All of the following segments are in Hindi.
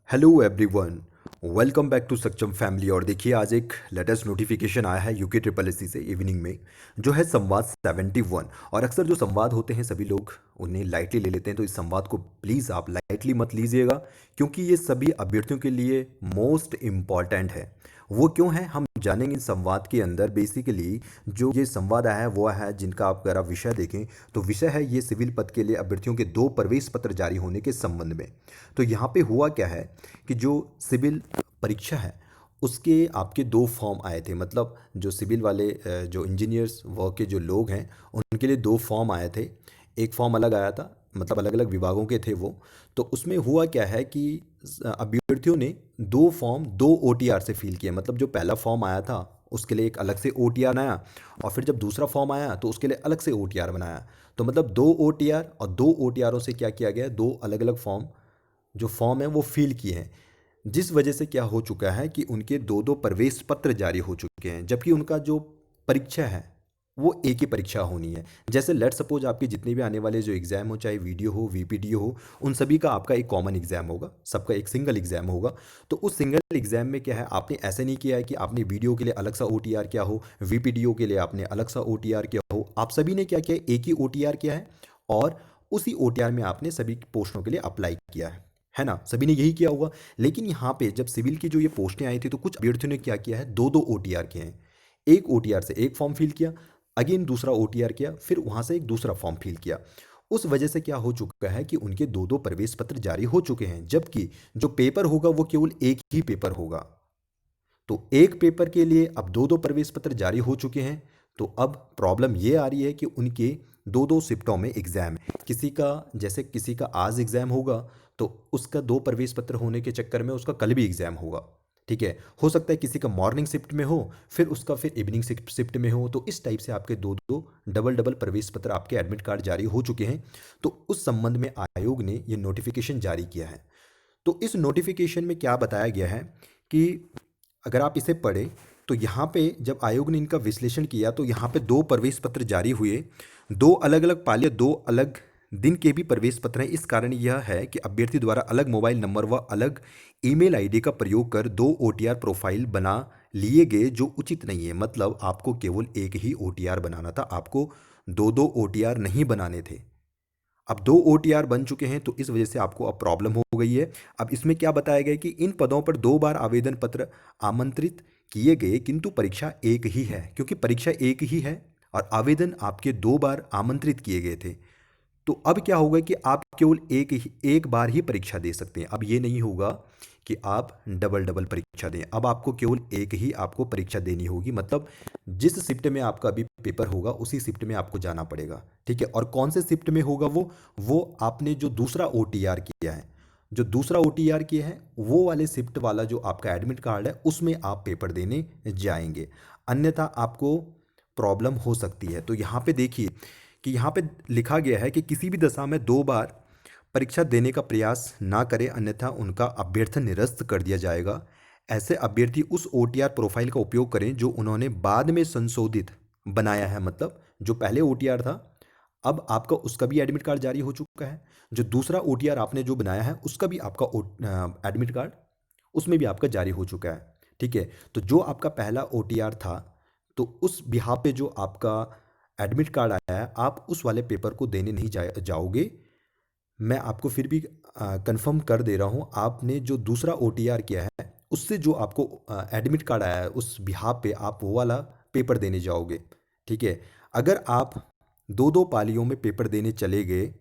Hello everyone, welcome back to Saksham family. और देखिए, आज एक लेटेस्ट नोटिफिकेशन आया है यूके ट्रिपल एस सी से इवनिंग में, जो है संवाद 71। और अक्सर जो संवाद होते हैं सभी लोग उन्हें लाइटली ले लेते हैं, तो इस संवाद को प्लीज़ आप लाइटली मत लीजिएगा, क्योंकि ये सभी अभ्यर्थियों के लिए मोस्ट इम्पॉर्टेंट है। वो क्यों है हम जानेंगे इस संवाद के अंदर। बेसिकली जो ये संवाद आया है वो है, जिनका आप अगर आप विषय देखें तो विषय है ये सिविल पद के लिए अभ्यर्थियों के 2 प्रवेश पत्र जारी होने के संबंध में। तो यहाँ पे हुआ क्या है कि जो सिविल परीक्षा है उसके आपके 2 फॉर्म आए थे। मतलब जो सिविल वाले जो इंजीनियर्स वर्ग के जो लोग हैं उनके लिए 2 फॉर्म आए थे। एक फॉर्म अलग आया था, मतलब अलग अलग विभागों के थे वो। तो उसमें हुआ क्या है कि अभ्यर्थियों ने 2 फॉर्म 2 ओटीआर से फिल किए। मतलब जो पहला फॉर्म आया था उसके लिए एक अलग से ओटीआर बनाया, और फिर जब दूसरा फॉर्म आया तो उसके लिए अलग से ओटीआर बनाया। तो मतलब 2 ओटीआर और 2 ओटीआरों से क्या किया गया, 2 अलग अलग फॉर्म जो फॉर्म है वो फिल किए हैं। जिस वजह से क्या हो चुका है कि उनके 2-2 प्रवेश पत्र जारी हो चुके हैं, जबकि उनका जो परीक्षा है वो एक ही परीक्षा होनी है। जैसे लेट सपोज आपके जितने भी आने वाले जो एग्ज़ाम हो, चाहे वीडियो हो वीपीडीओ हो, उन सभी का आपका एक कॉमन एग्ज़ाम होगा, सबका एक सिंगल एग्ज़ाम होगा। तो उस सिंगल एग्ज़ाम में क्या है, आपने ऐसे नहीं किया है कि आपने वीडियो के लिए अलग सा ओटीआर किया हो, वीपीडीओ के लिए आपने अलग सा ओटीआर किया हो। आप सभी ने क्या किया है, एक ही ओटीआर किया है, और उसी ओटीआर में आपने सभी पोस्टों के लिए अप्लाई किया है ना? सभी ने यही किया होगा। लेकिन यहाँ पे जब सिविल की जो ये पोस्टें आई थी तो कुछ अभ्यर्थियों ने क्या किया है, 2-2 ओटीआर किए हैं। एक ओटीआर से एक फॉर्म फिल किया, अगेन दूसरा ओटीआर किया, फिर वहाँ से एक दूसरा फॉर्म फिल किया। उस वजह से क्या हो चुका है कि उनके 2-2 प्रवेश पत्र जारी हो चुके हैं, जबकि जो पेपर होगा वो केवल एक ही पेपर होगा। तो एक पेपर के लिए अब 2-2 प्रवेश पत्र जारी हो चुके हैं। तो अब प्रॉब्लम ये आ रही है कि उनके 2-2 शिफ्टों में एग्ज़ाम है। किसी का, जैसे किसी का आज एग्ज़ाम होगा तो उसका 2 प्रवेश पत्र होने के चक्कर में उसका कल भी एग्ज़ाम होगा। ठीक है, हो सकता है किसी का मॉर्निंग शिफ्ट में हो, फिर उसका फिर इवनिंग शिफ्ट में हो। तो इस टाइप से आपके 2-2 डबल डबल प्रवेश पत्र, आपके एडमिट कार्ड जारी हो चुके हैं। तो उस संबंध में आयोग ने ये नोटिफिकेशन जारी किया है। तो इस नोटिफिकेशन में क्या बताया गया है कि अगर आप इसे पढ़ें तो यहाँ पे जब आयोग ने इनका विश्लेषण किया तो यहाँ पे 2 प्रवेश पत्र जारी हुए। 2 अलग अलग पालियाँ, 2 अलग दिन के भी प्रवेश पत्र हैं। इस कारण यह है कि अभ्यर्थी द्वारा अलग मोबाइल नंबर व अलग ईमेल आईडी का प्रयोग कर 2 ओटीआर प्रोफाइल बना लिए गए, जो उचित नहीं है। मतलब आपको केवल एक ही ओटीआर बनाना था, आपको 2-2 ओटीआर नहीं बनाने थे। अब 2 ओटीआर बन चुके हैं, तो इस वजह से आपको अब प्रॉब्लम हो गई है। अब इसमें क्या बताया गया कि इन पदों पर 2 बार आवेदन पत्र आमंत्रित किए गए, किंतु परीक्षा एक ही है। क्योंकि परीक्षा एक ही है और आवेदन आपके 2 बार आमंत्रित किए गए थे, तो अब क्या होगा कि आप केवल एक बार ही परीक्षा दे सकते हैं। अब ये नहीं होगा कि आप डबल डबल परीक्षा दें। अब आपको केवल एक ही आपको परीक्षा देनी होगी। मतलब जिस शिफ्ट में आपका अभी पेपर होगा उसी शिफ्ट में आपको जाना पड़ेगा। ठीक है, और कौन से शिफ्ट में होगा वो आपने जो दूसरा ओटीआर किया है, जो दूसरा ओटीआर किया है वो वाले शिफ्ट वाला जो आपका एडमिट कार्ड है उसमें आप पेपर देने जाएंगे। अन्यथा आपको प्रॉब्लम हो सकती है। तो यहाँ पे देखिए कि यहाँ पे लिखा गया है कि किसी भी दशा में 2 बार परीक्षा देने का प्रयास ना करें, अन्यथा उनका अभ्यर्थन निरस्त कर दिया जाएगा। ऐसे अभ्यर्थी उस ओटीआर प्रोफाइल का उपयोग करें जो उन्होंने बाद में संशोधित बनाया है। मतलब जो पहले ओटीआर था, अब आपका उसका भी एडमिट कार्ड जारी हो चुका है। जो दूसरा ओटीआर आपने जो बनाया है उसका भी आपका एडमिट कार्ड उसमें भी आपका जारी हो चुका है। ठीक है, तो जो आपका पहला ओटीआर था, तो उस बिहाफ पे जो आपका एडमिट कार्ड आया है, आप उस वाले पेपर को देने नहीं जाओगे। मैं आपको फिर भी कंफर्म कर दे रहा हूँ, आपने जो दूसरा ओटीआर किया है उससे जो आपको एडमिट कार्ड आया है उस बिहाफ पे आप वो वाला पेपर देने जाओगे। ठीक है, अगर आप 2-2 पालियों में पेपर देने चले गए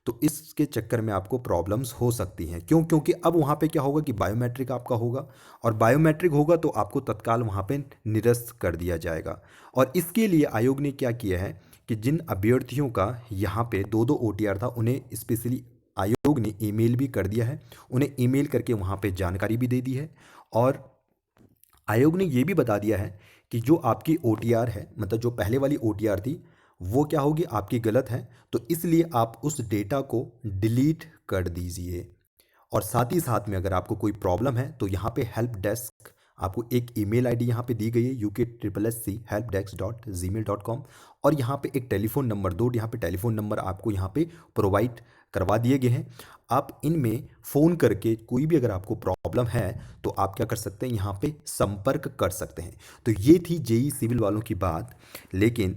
तो इसके चक्कर में आपको प्रॉब्लम्स हो सकती हैं। क्यों? क्योंकि अब वहाँ पे क्या होगा कि बायोमेट्रिक आपका होगा, और बायोमेट्रिक होगा तो आपको तत्काल वहाँ पे निरस्त कर दिया जाएगा। और इसके लिए आयोग ने क्या किया है कि जिन अभ्यर्थियों का यहाँ पे 2-2 ओटीआर था उन्हें स्पेशली आयोग ने ईमेल भी कर दिया है, उन्हें ईमेल करके वहाँ पे जानकारी भी दे दी है। और आयोग ने ये भी बता दिया है कि जो आपकी ओटीआर है, मतलब जो पहले वाली ओटीआर थी वो क्या होगी, आपकी गलत है। तो इसलिए आप उस डेटा को डिलीट कर दीजिए। और साथ ही साथ में अगर आपको कोई प्रॉब्लम है तो यहाँ पे हेल्प डेस्क आपको एक ईमेल आईडी यहाँ पे दी गई है ukSSC@helpdesk.gmail.com और यहाँ पे एक टेलीफोन नंबर, दो यहाँ पे टेलीफोन नंबर आपको यहाँ पे प्रोवाइड करवा दिए गए हैं। आप इनमें फ़ोन करके कोई भी अगर आपको प्रॉब्लम है तो आप क्या कर सकते हैं, यहाँ पे संपर्क कर सकते हैं। तो ये थी जेई सिविल वालों की बात। लेकिन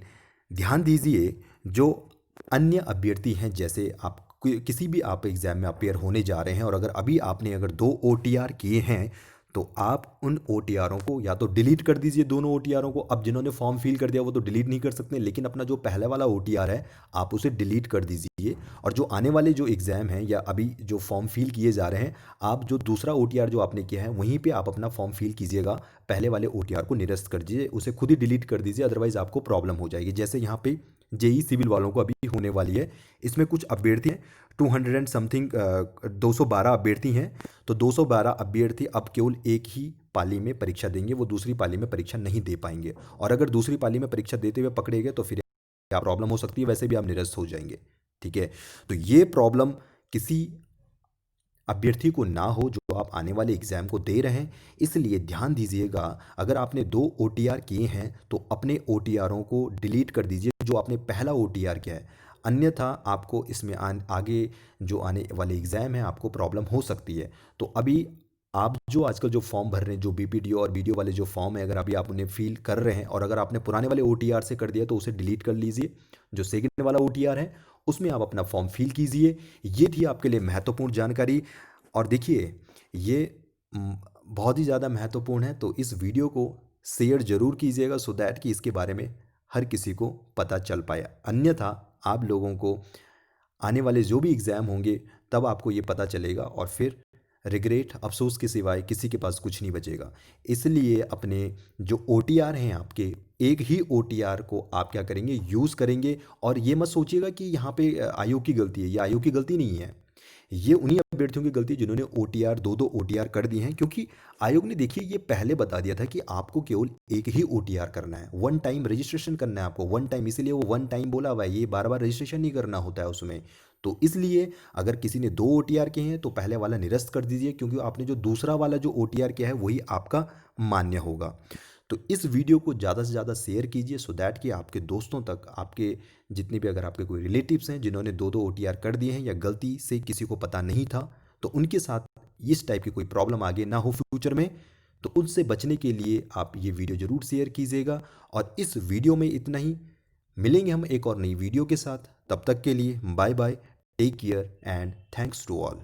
ध्यान दीजिए, जो अन्य अभ्यर्थी हैं, जैसे आप किसी भी आप एग्ज़ाम में अपेयर होने जा रहे हैं और अगर 2 ओटीआर किए हैं तो आप उन ओटीआरों को या तो डिलीट कर दीजिए, दोनों ओटीआरों को। अब जिन्होंने फॉर्म फिल कर दिया वो तो डिलीट नहीं कर सकते, लेकिन अपना जो पहले वाला ओटीआर है आप उसे डिलीट कर दीजिए। और जो आने वाले जो एग्ज़ाम हैं या अभी जो फॉर्म फिल किए जा रहे हैं, आप जो दूसरा ओटीआर जो आपने किया है वहीं पे आप अपना फॉर्म फिल कीजिएगा। पहले वाले ओटीआर को निरस्त कर दीजिए, उसे खुद ही डिलीट कर दीजिए, अदरवाइज़ आपको प्रॉब्लम हो जाएगी। जैसे यहाँ पे जेई सिविल वालों को अभी होने वाली है, इसमें कुछ अभ्यर्थी हैं 200 एंड समथिंग 212 अभ्यर्थी हैं। तो 212 अभ्यर्थी अब केवल एक ही पाली में परीक्षा देंगे, वो दूसरी पाली में परीक्षा नहीं दे पाएंगे। और अगर दूसरी पाली में परीक्षा देते हुए पकड़े गए तो फिर क्या प्रॉब्लम हो सकती है, वैसे भी आप निरस्त हो जाएंगे। ठीक है, तो ये प्रॉब्लम किसी अभ्यर्थी को ना हो जो आप आने वाले एग्जाम को दे रहे हैं। इसलिए ध्यान दीजिएगा, अगर आपने 2 ओटीआर किए हैं तो अपने ओटीआरों को डिलीट कर दीजिए जो आपने पहला ओटीआर किया है। अन्यथा आपको इसमें आगे जो आने वाले एग्ज़ाम है आपको प्रॉब्लम हो सकती है। तो अभी आप जो आजकल जो फॉर्म भर रहे हैं, जो बीपीडीओ और वीडियो वाले जो फॉर्म है, अगर अभी आप उन्हें फिल कर रहे हैं और अगर आपने पुराने वाले ओटीआर से कर दिया तो उसे डिलीट कर लीजिए। जो सेकंड वाला ओटीआर है उसमें आप अपना फॉर्म फिल कीजिए। ये थी आपके लिए महत्वपूर्ण जानकारी। और देखिए, ये बहुत ही ज़्यादा महत्वपूर्ण है, तो इस वीडियो को शेयर ज़रूर कीजिएगा सो दैट कि इसके बारे में हर किसी को पता चल पाए। अन्यथा आप लोगों को आने वाले जो भी एग्ज़ाम होंगे तब आपको ये पता चलेगा और फिर रिग्रेट, अफसोस के सिवाय किसी के पास कुछ नहीं बचेगा। इसलिए अपने जो ओटीआर हैं आपके, एक ही ओटीआर को आप क्या करेंगे, यूज़ करेंगे। और ये मत सोचिएगा कि यहाँ पे आयोग की गलती है, ये आयोग की गलती नहीं है। ये उन्हीं अभ्यर्थियों की गलती है जिन्होंने ओटीआर, दो दो ओटीआर कर दिए हैं, क्योंकि आयोग ने देखिए ये पहले बता दिया था कि आपको केवल एक ही ओटीआर करना है, वन टाइम रजिस्ट्रेशन करना है आपको, वन टाइम। इसीलिए वो वन टाइम बोला हुआ है, ये बार बार रजिस्ट्रेशन नहीं करना होता है उसमें। तो इसलिए अगर किसी ने 2 ओटीआर किए हैं तो पहले वाला निरस्त कर दीजिए, क्योंकि आपने जो दूसरा वाला जो ओटीआर किया है वही आपका मान्य होगा। तो इस वीडियो को ज़्यादा से ज़्यादा शेयर कीजिए सो दैट कि आपके दोस्तों तक, आपके जितने भी अगर आपके कोई रिलेटिव्स हैं जिन्होंने 2 ओटीआर कर दिए हैं या गलती से किसी को पता नहीं था, तो उनके साथ इस टाइप की कोई प्रॉब्लम आगे ना हो फ्यूचर में। तो उनसे बचने के लिए आप ये वीडियो ज़रूर शेयर कीजिएगा। और इस वीडियो में इतना ही। मिलेंगे हम एक और नई वीडियो के साथ, तब तक के लिए bye bye, take care and thanks to all.